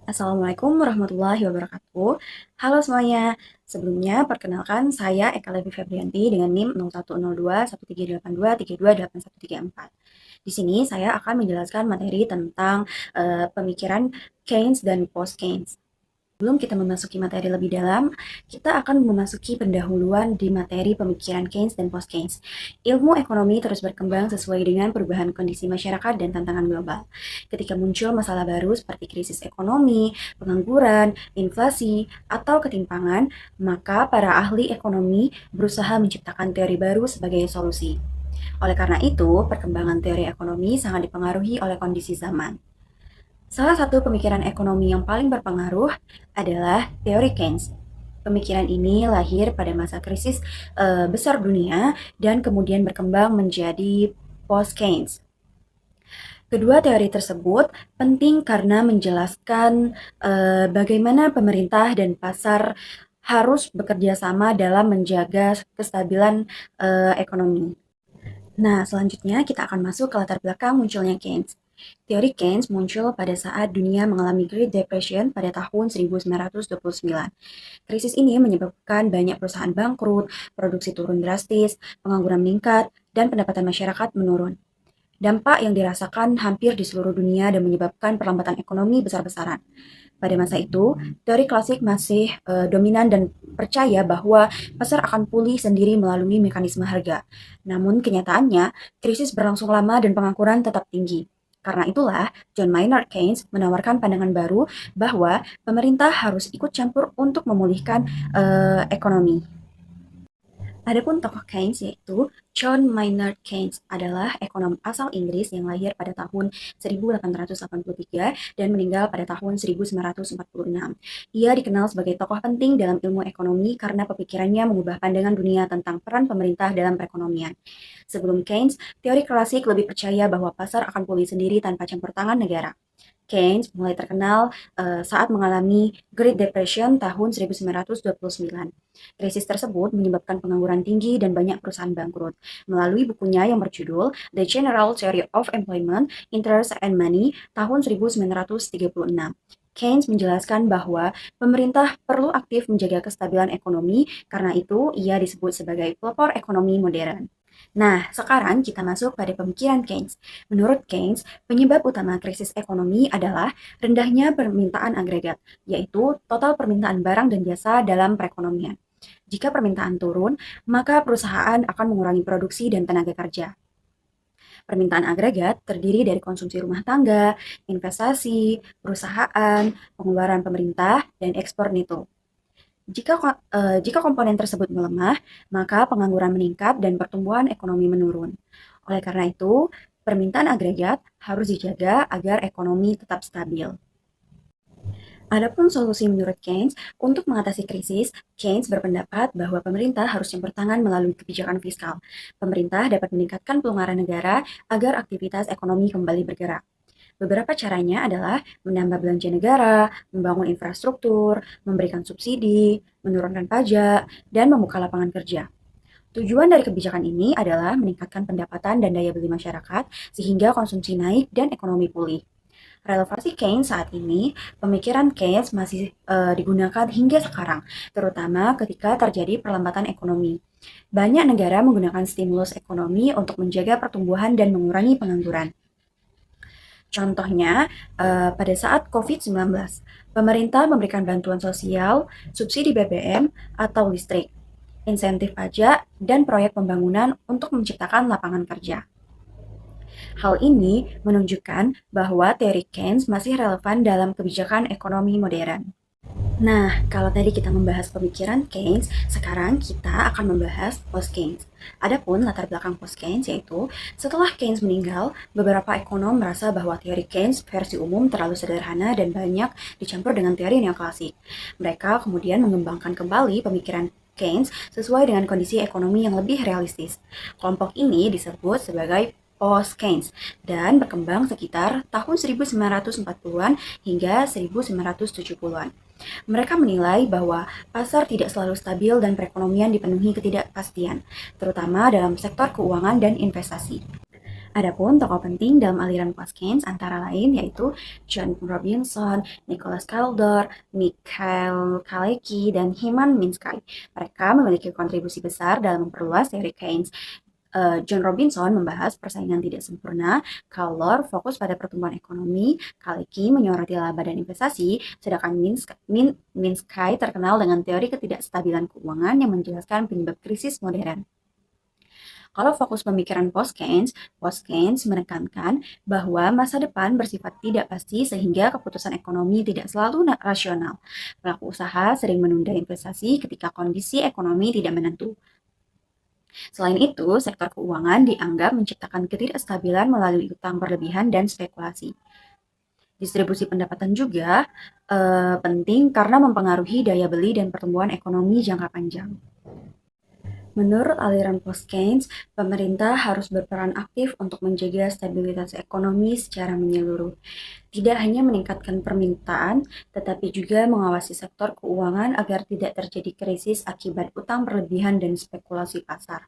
Assalamualaikum warahmatullahi wabarakatuh. Halo semuanya. Sebelumnya, perkenalkan saya Eka Levi Febrianti dengan NIM 01021382328134. Di sini saya akan menjelaskan materi tentang pemikiran Keynes dan post-Keynes. Sebelum kita memasuki materi lebih dalam, kita akan memasuki pendahuluan di materi pemikiran Keynes dan post-Keynes. Ilmu ekonomi terus berkembang sesuai dengan perubahan kondisi masyarakat dan tantangan global. Ketika muncul masalah baru seperti krisis ekonomi, pengangguran, inflasi, atau ketimpangan, maka para ahli ekonomi berusaha menciptakan teori baru sebagai solusi. Oleh karena itu, perkembangan teori ekonomi sangat dipengaruhi oleh kondisi zaman. Salah satu pemikiran ekonomi yang paling berpengaruh adalah teori Keynes. Pemikiran ini lahir pada masa krisis besar dunia dan kemudian berkembang menjadi post-Keynes. Kedua teori tersebut penting karena menjelaskan bagaimana pemerintah dan pasar harus bekerja sama dalam menjaga kestabilan ekonomi. Nah, selanjutnya kita akan masuk ke latar belakang munculnya Keynes. Teori Keynes muncul pada saat dunia mengalami Great Depression pada tahun 1929. Krisis ini menyebabkan banyak perusahaan bangkrut, produksi turun drastis, pengangguran meningkat, dan pendapatan masyarakat menurun. Dampak yang dirasakan hampir di seluruh dunia dan menyebabkan perlambatan ekonomi besar-besaran. Pada masa itu, teori klasik masih dominan dan percaya bahwa pasar akan pulih sendiri melalui mekanisme harga. Namun kenyataannya, krisis berlangsung lama dan pengangguran tetap tinggi. Karena itulah, John Maynard Keynes menawarkan pandangan baru bahwa pemerintah harus ikut campur untuk memulihkan ekonomi. Adapun tokoh Keynes yaitu John Maynard Keynes adalah ekonom asal Inggris yang lahir pada tahun 1883 dan meninggal pada tahun 1946. Ia dikenal sebagai tokoh penting dalam ilmu ekonomi karena pemikirannya mengubah pandangan dunia tentang peran pemerintah dalam perekonomian. Sebelum Keynes, teori klasik lebih percaya bahwa pasar akan pulih sendiri tanpa campur tangan negara. Keynes mulai terkenal saat mengalami Great Depression tahun 1929. Krisis tersebut menyebabkan pengangguran tinggi dan banyak perusahaan bangkrut. Melalui bukunya yang berjudul The General Theory of Employment, Interest and Money tahun 1936. Keynes menjelaskan bahwa pemerintah perlu aktif menjaga kestabilan ekonomi, karena itu ia disebut sebagai pelopor ekonomi modern. Nah, sekarang kita masuk pada pemikiran Keynes. Menurut Keynes, penyebab utama krisis ekonomi adalah rendahnya permintaan agregat, yaitu total permintaan barang dan jasa dalam perekonomian. Jika permintaan turun, maka perusahaan akan mengurangi produksi dan tenaga kerja. Permintaan agregat terdiri dari konsumsi rumah tangga, investasi, perusahaan, pengeluaran pemerintah, dan ekspor neto. Jika komponen tersebut melemah, maka pengangguran meningkat dan pertumbuhan ekonomi menurun. Oleh karena itu, permintaan agregat harus dijaga agar ekonomi tetap stabil. Adapun solusi menurut Keynes untuk mengatasi krisis, Keynes berpendapat bahwa pemerintah harus campur tangan melalui kebijakan fiskal. Pemerintah dapat meningkatkan pelonggaran negara agar aktivitas ekonomi kembali bergerak. Beberapa caranya adalah menambah belanja negara, membangun infrastruktur, memberikan subsidi, menurunkan pajak, dan membuka lapangan kerja. Tujuan dari kebijakan ini adalah meningkatkan pendapatan dan daya beli masyarakat sehingga konsumsi naik dan ekonomi pulih. Relevansi Keynes saat ini, pemikiran Keynes masih digunakan hingga sekarang, terutama ketika terjadi perlambatan ekonomi. Banyak negara menggunakan stimulus ekonomi untuk menjaga pertumbuhan dan mengurangi pengangguran. Contohnya, pada saat COVID-19, pemerintah memberikan bantuan sosial, subsidi BBM atau listrik, insentif pajak, dan proyek pembangunan untuk menciptakan lapangan kerja. Hal ini menunjukkan bahwa teori Keynes masih relevan dalam kebijakan ekonomi modern. Nah, kalau tadi kita membahas pemikiran Keynes, sekarang kita akan membahas post-Keynes. Adapun latar belakang post-Keynes yaitu, setelah Keynes meninggal, beberapa ekonom merasa bahwa teori Keynes versi umum terlalu sederhana dan banyak dicampur dengan teori neoklasik. Mereka kemudian mengembangkan kembali pemikiran Keynes sesuai dengan kondisi ekonomi yang lebih realistis. Kelompok ini disebut sebagai post-Keynes dan berkembang sekitar tahun 1940-an hingga 1970-an. Mereka menilai bahwa pasar tidak selalu stabil dan perekonomian dipenuhi ketidakpastian, terutama dalam sektor keuangan dan investasi. Adapun tokoh penting dalam aliran post-Keynes antara lain yaitu John Robinson, Nicholas Calder, Mikhail Kalecki, dan Hyman Minsky. Mereka memiliki kontribusi besar dalam memperluas teori Keynes. John Robinson membahas persaingan tidak sempurna, Calder fokus pada pertumbuhan ekonomi, Kalecki menyoroti laba dan investasi, sedangkan Minsky terkenal dengan teori ketidakstabilan keuangan yang menjelaskan penyebab krisis modern. Kalau fokus pemikiran Post-Keynes menekankan bahwa masa depan bersifat tidak pasti sehingga keputusan ekonomi tidak selalu rasional. Pelaku usaha sering menunda investasi ketika kondisi ekonomi tidak menentu. Selain itu, sektor keuangan dianggap menciptakan ketidakstabilan melalui utang berlebihan dan spekulasi. Distribusi pendapatan juga penting karena mempengaruhi daya beli dan pertumbuhan ekonomi jangka panjang. Menurut aliran Post-Keynes, pemerintah harus berperan aktif untuk menjaga stabilitas ekonomi secara menyeluruh. Tidak hanya meningkatkan permintaan, tetapi juga mengawasi sektor keuangan agar tidak terjadi krisis akibat utang berlebihan dan spekulasi pasar.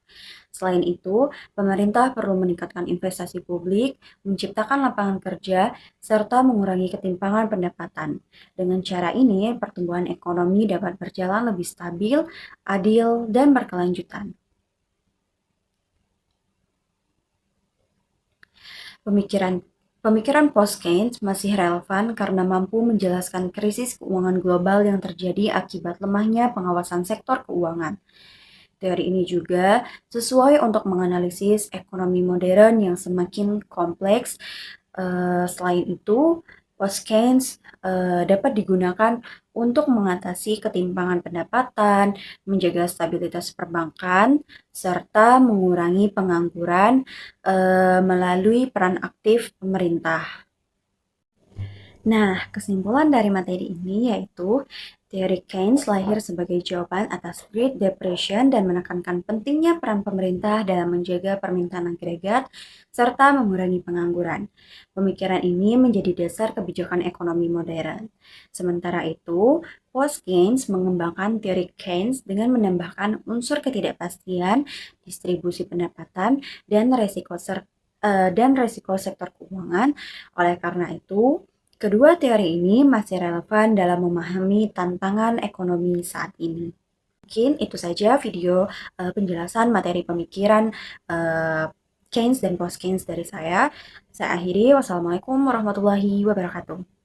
Selain itu, pemerintah perlu meningkatkan investasi publik, menciptakan lapangan kerja, serta mengurangi ketimpangan pendapatan. Dengan cara ini, pertumbuhan ekonomi dapat berjalan lebih stabil, adil, dan berkelanjutan. Pemikiran post-Keynes masih relevan karena mampu menjelaskan krisis keuangan global yang terjadi akibat lemahnya pengawasan sektor keuangan. Teori ini juga sesuai untuk menganalisis ekonomi modern yang semakin kompleks. Selain itu, Post-Keynes dapat digunakan untuk mengatasi ketimpangan pendapatan, menjaga stabilitas perbankan, serta mengurangi pengangguran melalui peran aktif pemerintah. Nah, kesimpulan dari materi ini yaitu teori Keynes lahir sebagai jawaban atas Great Depression dan menekankan pentingnya peran pemerintah dalam menjaga permintaan agregat serta mengurangi pengangguran. Pemikiran ini menjadi dasar kebijakan ekonomi modern. Sementara itu, Post-Keynes mengembangkan teori Keynes dengan menambahkan unsur ketidakpastian, distribusi pendapatan, dan resiko sektor keuangan. Oleh karena itu, kedua teori ini masih relevan dalam memahami tantangan ekonomi saat ini. Mungkin itu saja video penjelasan materi pemikiran Keynes dan Post-Keynes dari saya. Saya akhiri, wassalamualaikum warahmatullahi wabarakatuh.